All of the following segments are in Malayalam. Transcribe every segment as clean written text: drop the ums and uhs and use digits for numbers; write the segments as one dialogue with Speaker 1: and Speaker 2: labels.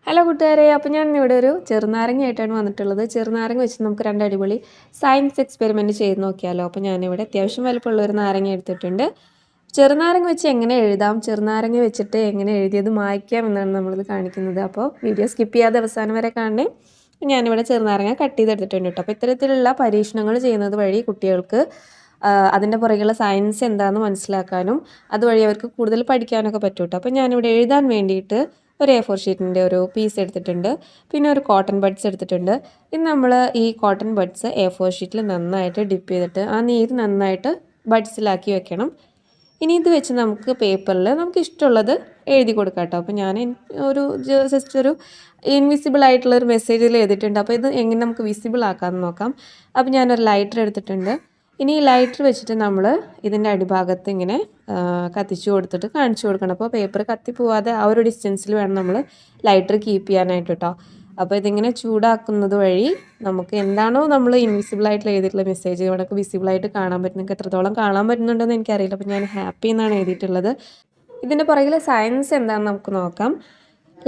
Speaker 1: ഹലോ കൂട്ടുകാരെ, അപ്പോൾ ഞാൻ ഇവിടെ ഒരു ചെറുനാരങ്ങയായിട്ടാണ് വന്നിട്ടുള്ളത്. ചെറുനാരങ്ങ വെച്ച് നമുക്ക് രണ്ട് അടിപൊളി സയൻസ് എക്സ്പെരിമെൻറ്റ് ചെയ്ത് നോക്കിയാലോ. അപ്പോൾ ഞാനിവിടെ അത്യാവശ്യം വലുപ്പമുള്ള ഒരു നാരങ്ങ എടുത്തിട്ടുണ്ട്. ചെറുനാരങ്ങ വെച്ച് എങ്ങനെ എഴുതാം, ചെറുനാരങ്ങ വെച്ചിട്ട് എങ്ങനെ എഴുതിയത് മായ്ക്കാം എന്നാണ് നമ്മളിത് കാണിക്കുന്നത്. അപ്പോൾ വീഡിയോ സ്കിപ്പ് ചെയ്യാതെ അവസാനം വരെ കാണണേ. ഞാനിവിടെ ചെറുനാരങ്ങ കട്ട് ചെയ്തെടുത്തിട്ടുണ്ട് കേട്ടോ. അപ്പോൾ ഇത്തരത്തിലുള്ള പരീക്ഷണങ്ങൾ ചെയ്യുന്നത് വഴി കുട്ടികൾക്ക് അതിൻ്റെ പുറകെയുള്ള സയൻസ് എന്താണെന്ന് മനസ്സിലാക്കാനും അതുവഴി അവർക്ക് കൂടുതൽ പഠിക്കാനൊക്കെ പറ്റും കേട്ടോ. അപ്പോൾ ഞാനിവിടെ എഴുതാൻ വേണ്ടിയിട്ട് ഒരു A4 ഷീറ്റിൻ്റെ ഒരു പീസ് എടുത്തിട്ടുണ്ട്. പിന്നെ ഒരു കോട്ടൺ ബഡ്സ് എടുത്തിട്ടുണ്ട്. ഇനി നമ്മൾ ഈ കോട്ടൺ ബഡ്സ് A4 ഷീറ്റിൽ നന്നായിട്ട് ഡിപ്പ് ചെയ്തിട്ട് ആ നീര് നന്നായിട്ട് ബഡ്സിലാക്കി വെക്കണം. ഇനി ഇത് വെച്ച് നമുക്ക് പേപ്പറിൽ നമുക്ക് ഇഷ്ടമുള്ളത് എഴുതി കൊടുക്കാം കേട്ടോ. അപ്പോൾ ഞാൻ ഒരു ജസ്റ്റ് ഒരു ഇൻവിസിബിൾ ആയിട്ടുള്ളൊരു മെസ്സേജിൽ എഴുതിയിട്ടുണ്ട്. അപ്പോൾ ഇത് എങ്ങനെ നമുക്ക് വിസിബിൾ ആക്കാമെന്ന് നോക്കാം. അപ്പോൾ ഞാനൊരു ലൈറ്റർ എടുത്തിട്ടുണ്ട്. ഇനി ഈ ലൈറ്റർ വെച്ചിട്ട് നമ്മൾ ഇതിൻ്റെ അടിഭാഗത്ത് ഇങ്ങനെ കത്തിച്ചു കൊടുത്തിട്ട് കാണിച്ചു കൊടുക്കണം. അപ്പോൾ പേപ്പർ കത്തിപ്പോവാതെ ആ ഒരു ഡിസ്റ്റൻസിൽ വേണം നമ്മൾ ലൈറ്റർ കീപ്പ് ചെയ്യാനായിട്ട് കേട്ടോ. അപ്പോൾ ഇതിങ്ങനെ ചൂടാക്കുന്നത് വഴി നമുക്ക് എന്താണോ നമ്മൾ ഇൻവിസിബിളായിട്ട് എഴുതിയിട്ടുള്ള മെസ്സേജ് ഇവിടെയൊക്കെ വിസിബിളായിട്ട് കാണാൻ പറ്റും. നിങ്ങൾക്ക് എത്രത്തോളം കാണാൻ പറ്റുന്നുണ്ടെന്ന് എനിക്കറിയില്ല. അപ്പോൾ ഞാൻ ഹാപ്പി എന്നാണ് എഴുതിയിട്ടുള്ളത്. ഇതിൻ്റെ പുറകിലെ സയൻസ് എന്താണെന്ന് നമുക്ക് നോക്കാം.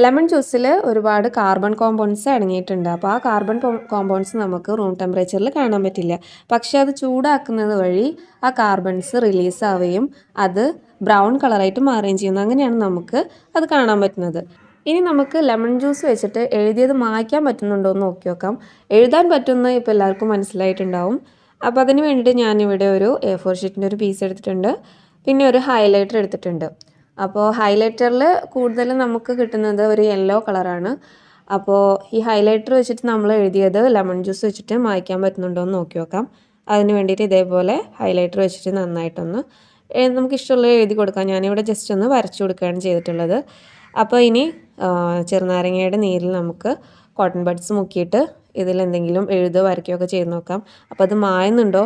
Speaker 1: ലെമൺ ജ്യൂസിൽ ഒരുപാട് കാർബൺ കോമ്പൗണ്ട്സ് അടങ്ങിയിട്ടുണ്ട്. അപ്പോൾ ആ കാർബൺ കോമ്പൗണ്ട്സ് നമുക്ക് റൂം ടെമ്പറേച്ചറിൽ കാണാൻ പറ്റില്ല. പക്ഷേ അത് ചൂടാക്കുന്നത് വഴി ആ കാർബൺസ് റിലീസ് ആവുകയും അത് ബ്രൗൺ കളറായിട്ട് മാറുകയും ചെയ്യുന്നു. അങ്ങനെയാണ് നമുക്ക് അത് കാണാൻ പറ്റുന്നത്. ഇനി നമുക്ക് ലെമൺ ജ്യൂസ് വെച്ചിട്ട് എഴുതിയത് മായ്ക്കാൻ പറ്റുന്നുണ്ടോ എന്ന് നോക്കി നോക്കാം. എഴുതാൻ പറ്റുമെന്ന് ഇപ്പോൾ എല്ലാവർക്കും മനസ്സിലായിട്ടുണ്ടാവും. അപ്പോൾ അതിന് വേണ്ടിയിട്ട് ഞാനിവിടെ ഒരു A4 ഷീറ്റിൻ്റെ ഒരു പീസ് എടുത്തിട്ടുണ്ട്. പിന്നെ ഒരു ഹൈലൈറ്റർ എടുത്തിട്ടുണ്ട്. അപ്പോൾ ഹൈലൈറ്ററിൽ കൂടുതലും നമുക്ക് കിട്ടുന്നത് ഒരു യെല്ലോ കളറാണ്. അപ്പോൾ ഈ ഹൈലൈറ്റർ വെച്ചിട്ട് നമ്മൾ എഴുതിയത് ലെമൺ ജ്യൂസ് വെച്ചിട്ട് മായ്ക്കാൻ പറ്റുന്നുണ്ടോ എന്ന് നോക്കി നോക്കാം. അതിന് വേണ്ടിയിട്ട് ഇതേപോലെ ഹൈലൈറ്റർ വെച്ചിട്ട് നന്നായിട്ടൊന്ന് നമുക്ക് ഇഷ്ടമുള്ളത് എഴുതി കൊടുക്കാം. ഞാനിവിടെ ജസ്റ്റ് ഒന്ന് വരച്ചു കൊടുക്കുകയാണ് ചെയ്തിട്ടുള്ളത്. അപ്പോൾ ഇനി ചെറുനാരങ്ങയുടെ നീരിൽ നമുക്ക് കോട്ടൺ ബഡ്സ് മുക്കിയിട്ട് ഇതിലെന്തെങ്കിലും എഴുതുകയോ വരയ്ക്കുകയോ ഒക്കെ ചെയ്ത് നോക്കാം. അപ്പോൾ അത് മായുന്നുണ്ടോ,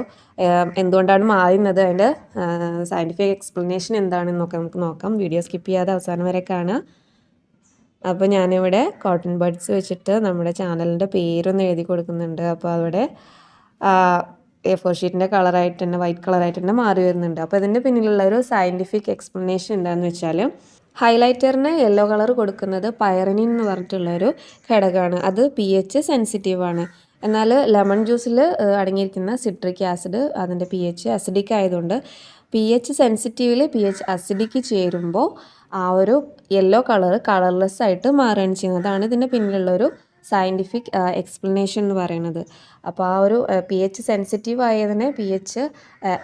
Speaker 1: എന്തുകൊണ്ടാണ് മായുന്നത്, അതിൻ്റെ സയൻറ്റിഫിക് എക്സ്പ്ലനേഷൻ എന്താണെന്നൊക്കെ നമുക്ക് നോക്കാം. വീഡിയോ സ്കിപ്പ് ചെയ്യാതെ അവസാനം വരെ കാണുക. അപ്പോൾ ഞാനിവിടെ കോട്ടൺ ബഡ്സ് വെച്ചിട്ട് നമ്മുടെ ചാനലിൻ്റെ പേരൊന്ന് എഴുതി കൊടുക്കുന്നുണ്ട്. അപ്പോൾ അവിടെ A4 ഷീറ്റിൻ്റെ കളറായിട്ട് തന്നെ വൈറ്റ് കളറായിട്ട് തന്നെ മാറി വരുന്നുണ്ട്. അപ്പോൾ ഇതിൻ്റെ പിന്നിലുള്ള ഒരു സയൻറ്റിഫിക് എക്സ്പ്ലനേഷൻ എന്താണെന്ന് വെച്ചാൽ ഹൈലൈറ്ററിന് യെല്ലോ കളർ കൊടുക്കുന്നത് പൈറനിൻ എന്ന് പറഞ്ഞിട്ടുള്ളൊരു ഘടകമാണ്. അത് pH സെൻസിറ്റീവാണ്. എന്നാൽ ലെമൺ ജ്യൂസിൽ അടങ്ങിയിരിക്കുന്ന സിട്രിക് ആസിഡ് അതിൻ്റെ pH അസിഡിക് ആയതുകൊണ്ട് pH സെൻസിറ്റീവിൽ pH അസിഡിക്ക് ചേരുമ്പോൾ ആ ഒരു യെല്ലോ കളർലെസ് ആയിട്ട് മാറുകയാണ് ചെയ്യുന്നത്. അതാണ് ഇതിൻ്റെ പിന്നിലുള്ളൊരു സയൻറ്റിഫിക് എക്സ്പ്ലനേഷൻ എന്ന് പറയുന്നത്. അപ്പോൾ ആ ഒരു pH സെൻസിറ്റീവ് ആയതിനെ pH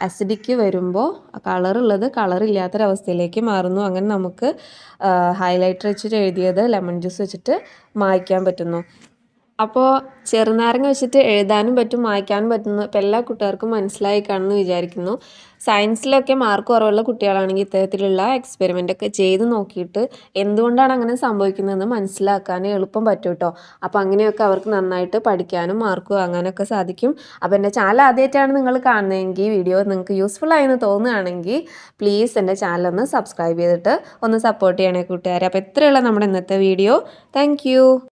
Speaker 1: അസിഡിക്ക് വരുമ്പോൾ കളറുള്ളത് കളറില്ലാത്തൊരവസ്ഥയിലേക്ക് മാറുന്നു. അങ്ങനെ നമുക്ക് ഹൈലൈറ്റർ വെച്ചിട്ട് എഴുതിയത് ലെമൺ ജ്യൂസ് വെച്ചിട്ട് മായ്ക്കാൻ പറ്റുന്നു. അപ്പോൾ ചെറുനാരങ്ങ വെച്ചിട്ട് എഴുതാനും പറ്റും മായ്ക്കാനും പറ്റുന്നു. ഇപ്പോൾ എല്ലാ കുട്ടികൾക്കും മനസ്സിലായി കാണുമെന്ന് വിചാരിക്കുന്നു. സയൻസിലൊക്കെ മാർക്ക് കുറവുള്ള കുട്ടികളാണെങ്കിൽ ഇത്തരത്തിലുള്ള എക്സ്പെരിമെൻ്റൊക്കെ ചെയ്ത് നോക്കിയിട്ട് എന്തുകൊണ്ടാണ് അങ്ങനെ സംഭവിക്കുന്നതെന്ന് മനസ്സിലാക്കാൻ എളുപ്പം പറ്റും കേട്ടോ. അപ്പോൾ അങ്ങനെയൊക്കെ അവർക്ക് നന്നായിട്ട് പഠിക്കാനും മാർക്ക് വാങ്ങാനൊക്കെ സാധിക്കും. അപ്പോൾ എൻ്റെ ചാനൽ ആദ്യമായിട്ടാണ് നിങ്ങൾ കാണുന്നതെങ്കിൽ വീഡിയോ നിങ്ങൾക്ക് യൂസ്ഫുൾ ആയെന്ന് തോന്നുകയാണെങ്കിൽ പ്ലീസ് എൻ്റെ ചാനലൊന്ന് സബ്സ്ക്രൈബ് ചെയ്തിട്ട് ഒന്ന് സപ്പോർട്ട് ചെയ്യണേ കൂട്ടുകാരെ. അപ്പോൾ ഇത്രയുള്ള നമ്മുടെ ഇന്നത്തെ വീഡിയോ. താങ്ക്